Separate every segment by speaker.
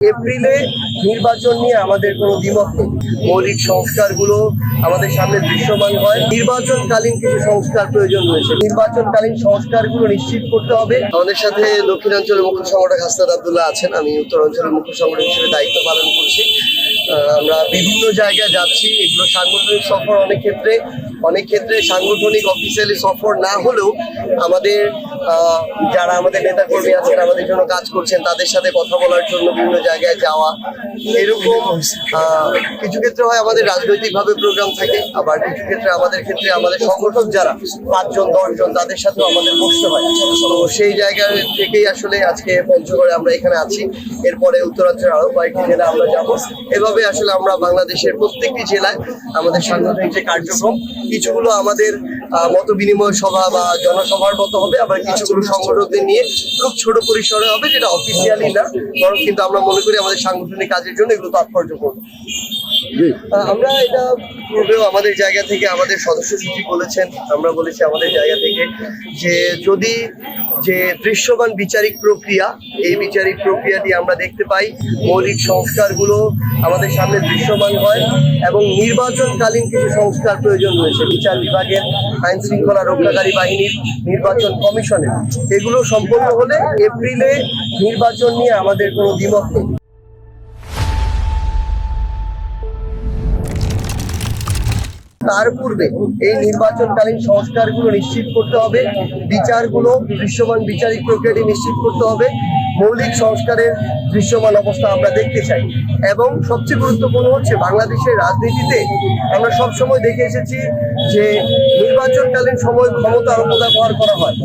Speaker 1: এপ্রিলে নির্বাচন নিয়ে আমাদের কোনো দ্বিমত নেই। মৌলিক সংস্কারগুলো আমাদের সামনে দৃশ্যমান হয়। নির্বাচনকালীন কিছু সংস্কার প্রয়োজন রয়েছে। নির্বাচনকালীন সংস্কারগুলো নিশ্চিত করতে হবে। আমাদের সাথে দক্ষিণাঞ্চলের মুখ্য সংগঠক হাসনাত আব্দুল্লাহ আছেন, আমি উত্তরাঞ্চলের মুখ্য সংগঠক হিসেবে দায়িত্ব পালন করছি। আমরা বিভিন্ন জায়গায় যাচ্ছি। এগুলো সাংগঠনিক সফর, অনেক ক্ষেত্রে সাংগঠনিক অফিসিয়ালি সফর না হলেও আমাদের যারা আমাদের নেতাকর্মী আছেন, আমাদের জন্য কাজ করছেন, তাদের সাথে কথা বলার জন্য বিভিন্ন জায়গায় যাওয়া। এরকম কিছু ক্ষেত্রে হয় আমাদের রাজনৈতিকভাবে প্রোগ্রাম থাকে, আবার কিছু ক্ষেত্রে আমাদের সংগঠক যারা 5 জন 10 জন তাদের সাথেও আমাদের বসতে হয়। তো সেই জায়গা থেকেই আসলে আজকে পঞ্চগড়ে আমরা এখানে আছি। এরপরে উত্তরাঞ্চলের আরো কয়েকটি জেলা আমরা যাবো। এভাবে আসলে আমরা বাংলাদেশের প্রত্যেকটি জেলায় আমাদের সাংগঠনিক যে কার্যক্রম, কিছুগুলো আমাদের মত বিনিময় সভা বা জনসভার মতো হবে, আবার কিছুগুলো সংগঠকদের নিয়ে খুব ছোট পরিসরে হবে, যেটা অফিসিয়ালি না, বরং কিন্তু আমরা মনে করি আমাদের সাংগঠনিক কাজের জন্য এগুলো তাৎপর্যপূর্ণ। আমরা এটা পূর্বেও আমাদের জায়গা থেকে আমাদের সদস্য সচিব বলেছেন, আমরা বলেছি আমাদের জায়গা থেকে যে যদি যে দৃশ্যমান বিচারিক প্রক্রিয়া, এই বিচারিক প্রক্রিয়াটি আমরা দেখতে পাই, মৌলিক সংস্কারগুলো আমাদের সামনে দৃশ্যমান হয় এবং নির্বাচনকালীন কিছু সংস্কার প্রয়োজন রয়েছে বিচার বিভাগের, আইন শৃঙ্খলা রক্ষাকারী বাহিনীর, নির্বাচন কমিশনের। এগুলো সম্পন্ন হলে এপ্রিলে নির্বাচন নিয়ে আমাদের কোনো দ্বিমত নেই। তার পূর্বে এই নির্বাচনকালীন সংস্কারগুলো নিশ্চিত করতে হবে, বিচারগুলো দৃশ্যমান বিচারিক প্রক্রিয়াটি নিশ্চিত করতে হবে, মৌলিক সংস্কারের দৃশ্যমান অবস্থা আমরা দেখতে চাই। এবং সবচেয়ে গুরুত্বপূর্ণ হচ্ছে বাংলাদেশের রাজনীতিতে আমরা সবসময় দেখে এসেছি যে নির্বাচনকালীন সময় ক্ষমতার অপব্যবহার করা হয়,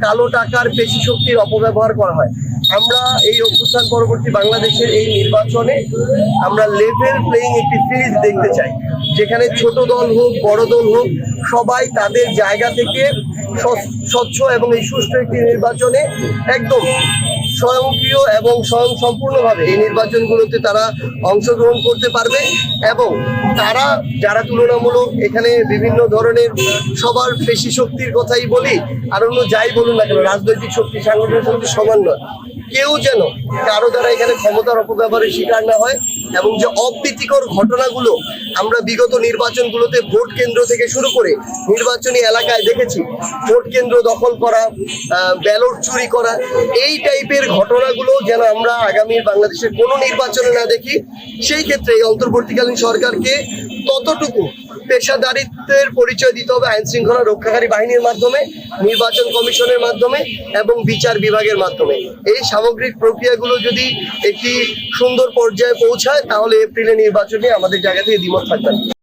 Speaker 1: কালো টাকার পেশি শক্তির অপব্যবহার করা হয়। আমরা এই অভ্যুত্থান পরবর্তী বাংলাদেশের এই নির্বাচনে আমরা লেভেল প্লেইং একটি ফিল্ড দেখতে চাই, যেখানে ছোট দল হোক বড় দল হোক সবাই তাদের জায়গা থেকে স্বচ্ছ এবং এই সুষ্ঠু একটি নির্বাচনে একদম স্বয়ংক্রিয় এবং স্বয়ংসম্পূর্ণভাবে এই নির্বাচনগুলোতে তারা অংশগ্রহণ করতে পারবে। এবং তারা যারা তুলনামূলক এখানে বিভিন্ন ধরনের সবার পেশি শক্তির কথাই বলি আর অন্য যাই বলুন না কেন, রাজনৈতিক শক্তি সাংগঠনিক শক্তি সমান নয়, কেউ যেন কারো দ্বারা এখানে ক্ষমতার অপব্যবহারের শিকার না হয়। এবং যে অপ্রীতিকর ঘটনাগুলো আমরা বিগত নির্বাচনগুলোতে ভোট কেন্দ্র থেকে শুরু করে নির্বাচনী এলাকায় দেখেছি, ভোট কেন্দ্র দখল করা, ব্যালট চুরি করা, এই টাইপের ঘটনাগুলো যেন আমরা আগামী বাংলাদেশের কোনো নির্বাচনে না দেখি। সেই ক্ষেত্রে এই অন্তর্বর্তীকালীন সরকারকে ততটুকু পেশাদারিত্বের পরিচয় দিতে হবে আইন শৃঙ্খলা রক্ষাকারী বাহিনীর মাধ্যমে, নির্বাচন কমিশনের মাধ্যমে এবং বিচার বিভাগের মাধ্যমে। এই সামগ্রিক প্রক্রিয়াগুলো যদি একটি সুন্দর পর্যায়ে পৌঁছায় তাহলে এপ্রিলে নির্বাচনে আমাদের জায়গা থেকে দ্বিমত থাকবে না।